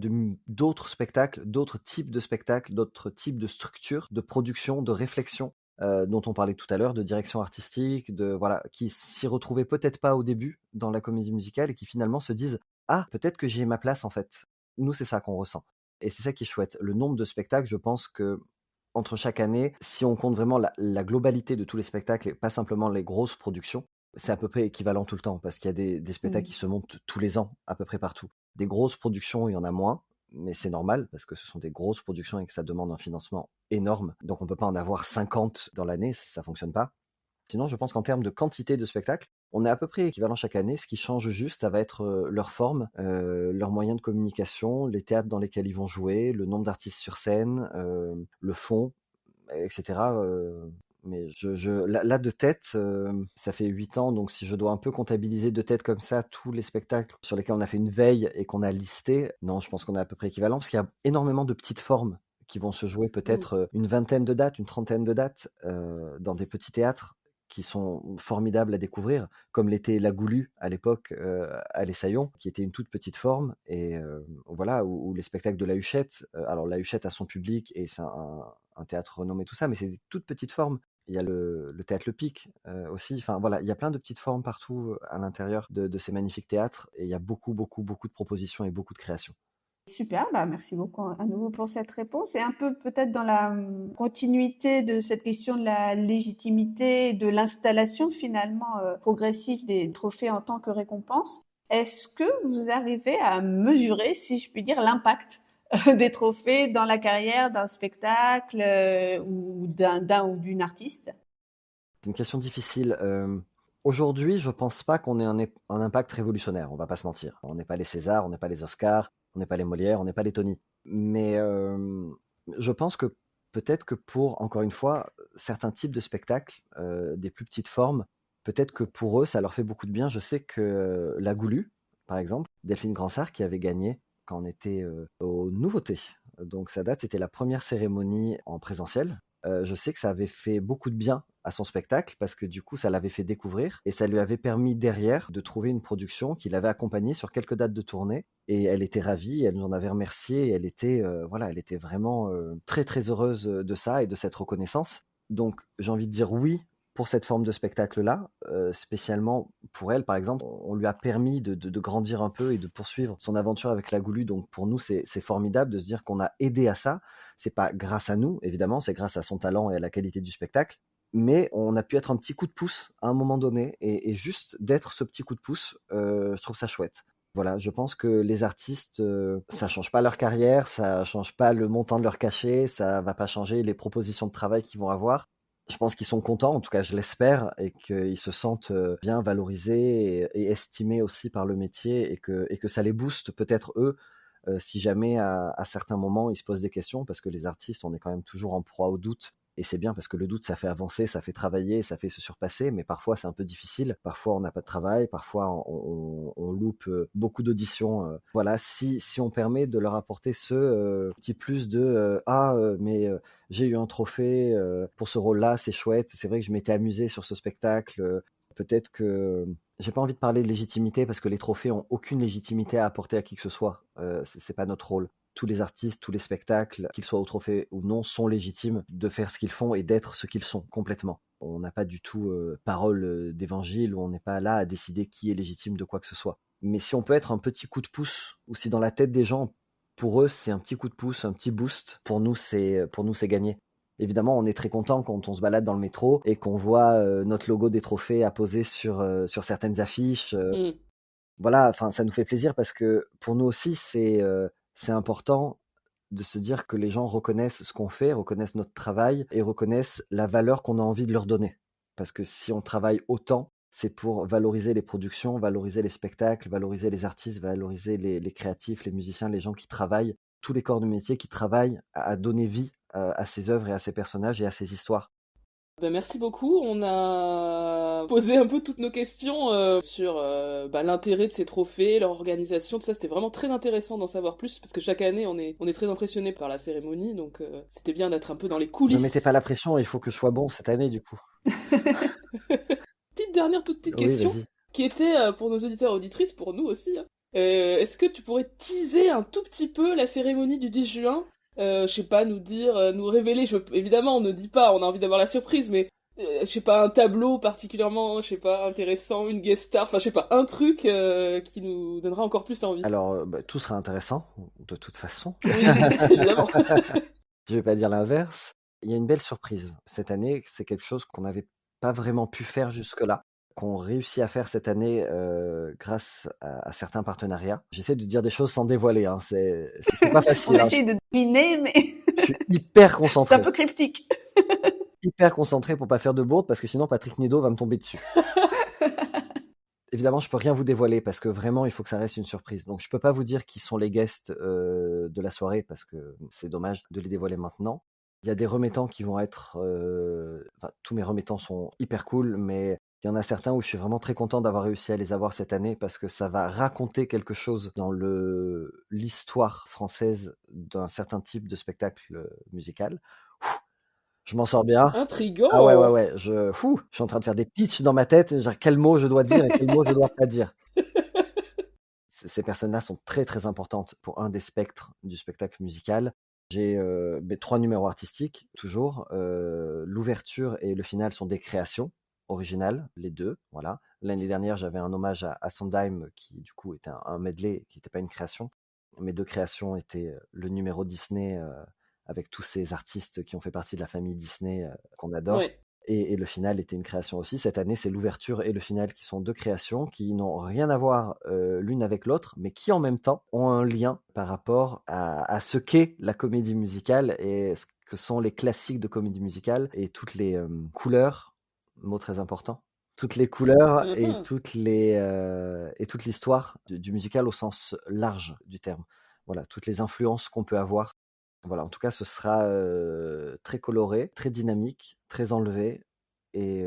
d'autres spectacles, d'autres types de spectacles, d'autres types de structures, de production, de réflexion, dont on parlait tout à l'heure, de direction artistique, voilà, qui s'y retrouvaient peut-être pas au début dans la comédie musicale et qui finalement se disent « Ah, peut-être que j'y ai ma place en fait ». Nous, c'est ça qu'on ressent. Et c'est ça qui est chouette. Le nombre de spectacles, je pense que entre chaque année, si on compte vraiment la globalité de tous les spectacles et pas simplement les grosses productions, c'est à peu près équivalent tout le temps, parce qu'il y a des spectacles qui se montent tous les ans, à peu près partout. Des grosses productions, il y en a moins, mais c'est normal, parce que ce sont des grosses productions et que ça demande un financement énorme. Donc on ne peut pas en avoir 50 dans l'année, ça ne fonctionne pas. Sinon, je pense qu'en termes de quantité de spectacles, on est à peu près équivalent chaque année. Ce qui change juste, ça va être leur forme, leurs moyens de communication, les théâtres dans lesquels ils vont jouer, le nombre d'artistes sur scène, le fond, etc. Mais là de tête, ça fait 8 ans, donc si je dois un peu comptabiliser de tête comme ça tous les spectacles sur lesquels on a fait une veille et qu'on a listé, non, je pense qu'on est à peu près équivalent, parce qu'il y a énormément de petites formes qui vont se jouer peut-être une vingtaine de dates, une trentaine de dates dans des petits théâtres qui sont formidables à découvrir, comme l'était La Goulue à l'époque à l'Essaillon, qui était une toute petite forme, et voilà, ou les spectacles de La Huchette. Alors La Huchette a son public et c'est un théâtre renommé, tout ça, mais c'est des toutes petites formes. Il y a le théâtre Le Pic aussi. Enfin voilà, il y a plein de petites formes partout à l'intérieur de ces magnifiques théâtres, et il y a beaucoup, beaucoup, beaucoup de propositions et beaucoup de créations. Super, bah merci beaucoup à nouveau pour cette réponse. Et un peu peut-être dans la continuité de cette question de la légitimité, de l'installation finalement progressive des trophées en tant que récompense, est-ce que vous arrivez à mesurer, si je puis dire, l'impact des trophées dans la carrière d'un spectacle ou d'un ou d'une artiste? C'est une question difficile. Aujourd'hui, je pense pas qu'on ait un impact révolutionnaire, on va pas se mentir. On n'est pas les Césars, on n'est pas les Oscars, on n'est pas les Molières, on n'est pas les Tony. Mais je pense que peut-être que pour, encore une fois, certains types de spectacles, des plus petites formes, peut-être que pour eux, ça leur fait beaucoup de bien. Je sais que la Goulue, par exemple, Delphine Gransart, qui avait gagné quand on était aux Nouveautés. Donc sa date, c'était la première cérémonie en présentiel. Je sais que ça avait fait beaucoup de bien à son spectacle parce que du coup, ça l'avait fait découvrir et ça lui avait permis derrière de trouver une production qui l'avait accompagnée sur quelques dates de tournée. Et elle était ravie, elle nous en avait remercié et elle était, elle était vraiment très très heureuse de ça et de cette reconnaissance. Donc j'ai envie de dire oui pour cette forme de spectacle-là, spécialement pour elle, par exemple, on lui a permis de grandir un peu et de poursuivre son aventure avec la Goulue. Donc pour nous, c'est formidable de se dire qu'on a aidé à ça. C'est pas grâce à nous, évidemment, c'est grâce à son talent et à la qualité du spectacle. Mais on a pu être un petit coup de pouce à un moment donné, et juste d'être ce petit coup de pouce, je trouve ça chouette. Voilà, je pense que les artistes, ça change pas leur carrière, ça change pas le montant de leur cachet, ça va pas changer les propositions de travail qu'ils vont avoir. Je pense qu'ils sont contents, en tout cas je l'espère, et qu'ils se sentent bien valorisés et estimés aussi par le métier, et que ça les booste peut-être eux, si jamais à certains moments ils se posent des questions, parce que les artistes, on est quand même toujours en proie au doute. Et c'est bien parce que le doute, ça fait avancer, ça fait travailler, ça fait se surpasser, mais parfois c'est un peu difficile. Parfois on n'a pas de travail, parfois on loupe beaucoup d'auditions. Voilà, si on permet de leur apporter ce petit plus de j'ai eu un trophée pour ce rôle-là, c'est chouette. C'est vrai que je m'étais amusé sur ce spectacle. Peut-être que j'ai pas envie de parler de légitimité parce que les trophées ont aucune légitimité à apporter à qui que ce soit. C'est pas notre rôle. Tous les artistes, tous les spectacles, qu'ils soient au trophée ou non, sont légitimes de faire ce qu'ils font et d'être ce qu'ils sont complètement. On n'a pas du tout parole d'évangile, ou on n'est pas là à décider qui est légitime de quoi que ce soit. Mais si on peut être un petit coup de pouce, ou si dans la tête des gens, pour eux c'est un petit coup de pouce, un petit boost, pour nous c'est gagné. Évidemment, on est très content quand on se balade dans le métro et qu'on voit notre logo des trophées apposé sur certaines affiches. Voilà, enfin, ça nous fait plaisir parce que pour nous aussi, c'est important de se dire que les gens reconnaissent ce qu'on fait, reconnaissent notre travail et reconnaissent la valeur qu'on a envie de leur donner. Parce que si on travaille autant, c'est pour valoriser les productions, valoriser les spectacles, valoriser les artistes, valoriser les créatifs, les musiciens, les gens qui travaillent, tous les corps de métier qui travaillent à donner vie à ces œuvres et à ces personnages et à ces histoires. Ben merci beaucoup, on a posé un peu toutes nos questions sur l'intérêt de ces trophées, leur organisation, tout ça, c'était vraiment très intéressant d'en savoir plus, parce que chaque année on est très impressionné par la cérémonie, donc c'était bien d'être un peu dans les coulisses. Ne mettez pas la pression, il faut que je sois bon cette année du coup. Toute petite Oui, question, vas-y. qui était pour nos auditeurs et auditrices, pour nous aussi, hein. Est-ce que tu pourrais teaser un tout petit peu la cérémonie du 10 juin? Je sais pas, nous dire, nous révéler, évidemment on ne dit pas, on a envie d'avoir la surprise, mais je sais pas, un tableau particulièrement, je sais pas, intéressant, une guest star, enfin je sais pas, un truc qui nous donnera encore plus envie. Alors, tout sera intéressant, de toute façon. Oui, évidemment. Je vais pas dire l'inverse. Il y a une belle surprise. Cette année, c'est quelque chose qu'on n'avait pas vraiment pu faire jusque-là, qu'on réussit à faire cette année grâce à certains partenariats. J'essaie de dire des choses sans dévoiler, hein. C'est pas facile. On essaie de deviner, mais Je suis hyper c'est concentré. un peu cryptique. Hyper concentré pour pas faire de bourde, parce que sinon Patrick Nadeau va me tomber dessus. Évidemment, je peux rien vous dévoiler parce que vraiment, il faut que ça reste une surprise. Donc, je peux pas vous dire qui sont les guests de la soirée parce que c'est dommage de les dévoiler maintenant. Il y a des remettants qui vont être... tous mes remettants sont hyper cool, mais il y en a certains où je suis vraiment très content d'avoir réussi à les avoir cette année parce que ça va raconter quelque chose dans l'histoire française d'un certain type de spectacle musical. Je m'en sors bien. Intriguant. Ah ouais. Je suis en train de faire des pitchs dans ma tête, genre quel mot je dois dire et quel mot je dois pas dire. Ces personnes-là sont très très importantes pour un des spectres du spectacle musical. J'ai 3 numéros artistiques, toujours. L'ouverture et le final sont des créations originales, les deux. Voilà. L'année dernière, j'avais un hommage à Sondheim qui du coup était un medley, qui n'était pas une création. Mes 2 créations étaient le numéro Disney avec tous ces artistes qui ont fait partie de la famille Disney qu'on adore. Ouais. Et le final était une création aussi. Cette année, c'est l'ouverture et le final qui sont 2 créations qui n'ont rien à voir l'une avec l'autre, mais qui en même temps ont un lien par rapport à ce qu'est la comédie musicale et ce que sont les classiques de comédie musicale et toutes les couleurs, mot très important, toutes les couleurs et toute l'histoire du musical au sens large du terme. Voilà, toutes les influences qu'on peut avoir Voilà, en tout cas, ce sera très coloré, très dynamique, très enlevé et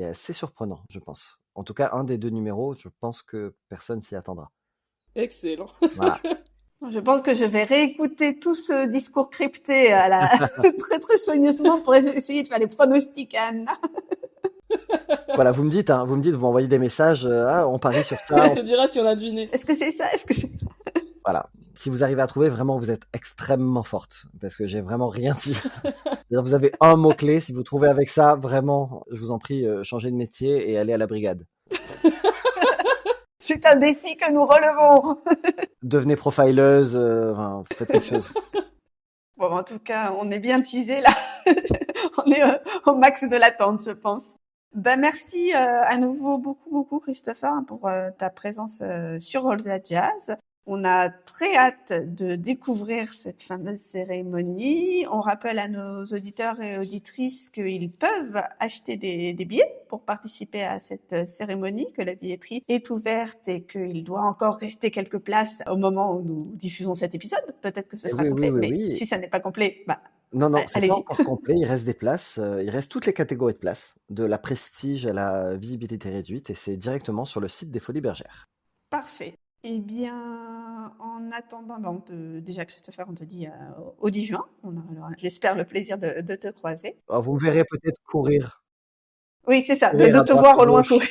assez surprenant, je pense. En tout cas, un des 2 numéros, je pense que personne s'y attendra. Excellent. Voilà. Je pense que je vais réécouter tout ce discours crypté très très soigneusement pour essayer de faire les pronostics à Anna. Voilà, vous me dites, vous m'envoyez des messages, on parie sur ça. Elle te dira si on a deviné. Est-ce que c'est ça? Voilà. Si vous arrivez à trouver, vraiment, vous êtes extrêmement forte, parce que j'ai vraiment rien dit. C'est-à-dire, vous avez un mot-clé, si vous trouvez avec ça, vraiment, je vous en prie, changez de métier et allez à la brigade. C'est un défi que nous relevons. Devenez profileuse, faites quelque chose. Bon, en tout cas, on est bien teasé là. On est au max de l'attente, je pense. Ben merci à nouveau beaucoup Christopher pour ta présence sur All That Jazz. On a très hâte de découvrir cette fameuse cérémonie. On rappelle à nos auditeurs et auditrices qu'ils peuvent acheter des billets pour participer à cette cérémonie, que la billetterie est ouverte et qu'il doit encore rester quelques places au moment où nous diffusons cet épisode. Peut-être que ce sera complet, mais si ça n'est pas complet, non, c'est pas encore complet, il reste des places, il reste toutes les catégories de places, de la prestige à la visibilité réduite, et c'est directement sur le site des Folies Bergères. Parfait. Eh bien, en attendant, déjà Christopher, on te dit au 10 juin, alors, j'espère le plaisir de te croiser. Vous me verrez peut-être courir. Oui, c'est ça, de te voir au loin courir.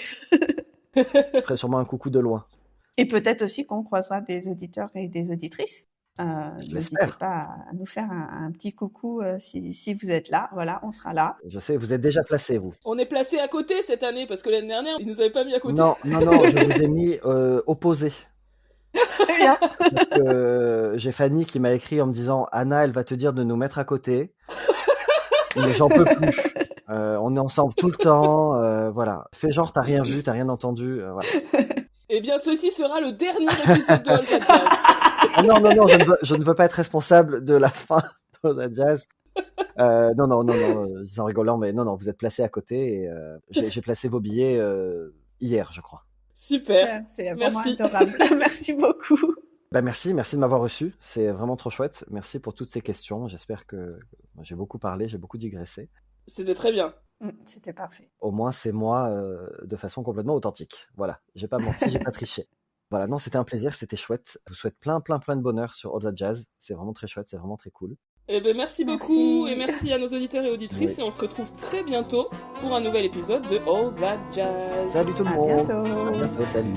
Je ferai sûrement un coucou de loin. Et peut-être aussi qu'on croisera des auditeurs et des auditrices. N'hésitez pas à nous faire un petit coucou si vous êtes là. Voilà, on sera là. Je sais, vous êtes déjà placés, vous. On est placés à côté cette année, parce que l'année dernière, ils nous avaient pas mis à côté. Non, je vous ai mis opposés. Très bien. Parce que j'ai Fanny qui m'a écrit en me disant « Anna, elle va te dire de nous mettre à côté. » Mais j'en peux plus. On est ensemble tout le temps. Voilà. Fais genre, t'as rien vu, t'as rien entendu. Voilà. Eh bien, ceci sera le dernier épisode de All That Jazz. Ah non, je ne veux pas être responsable de la fin de All That Jazz. Non, en rigolant, mais non, vous êtes placés à côté. Et, j'ai placé vos billets hier, je crois. Super. C'est vraiment adorable. Merci beaucoup. Merci de m'avoir reçu. C'est vraiment trop chouette. Merci pour toutes ces questions. J'espère que j'ai beaucoup parlé, j'ai beaucoup digressé. C'était très bien. C'était parfait. Au moins, c'est moi de façon complètement authentique. Voilà. J'ai pas menti, j'ai pas triché. Voilà, non, c'était un plaisir, c'était chouette. Je vous souhaite plein de bonheur sur All That Jazz. C'est vraiment très chouette, c'est vraiment très cool. Eh ben, merci beaucoup et merci à nos auditeurs et auditrices. Oui. Et on se retrouve très bientôt pour un nouvel épisode de All That Jazz. Salut tout le monde. À bientôt, salut.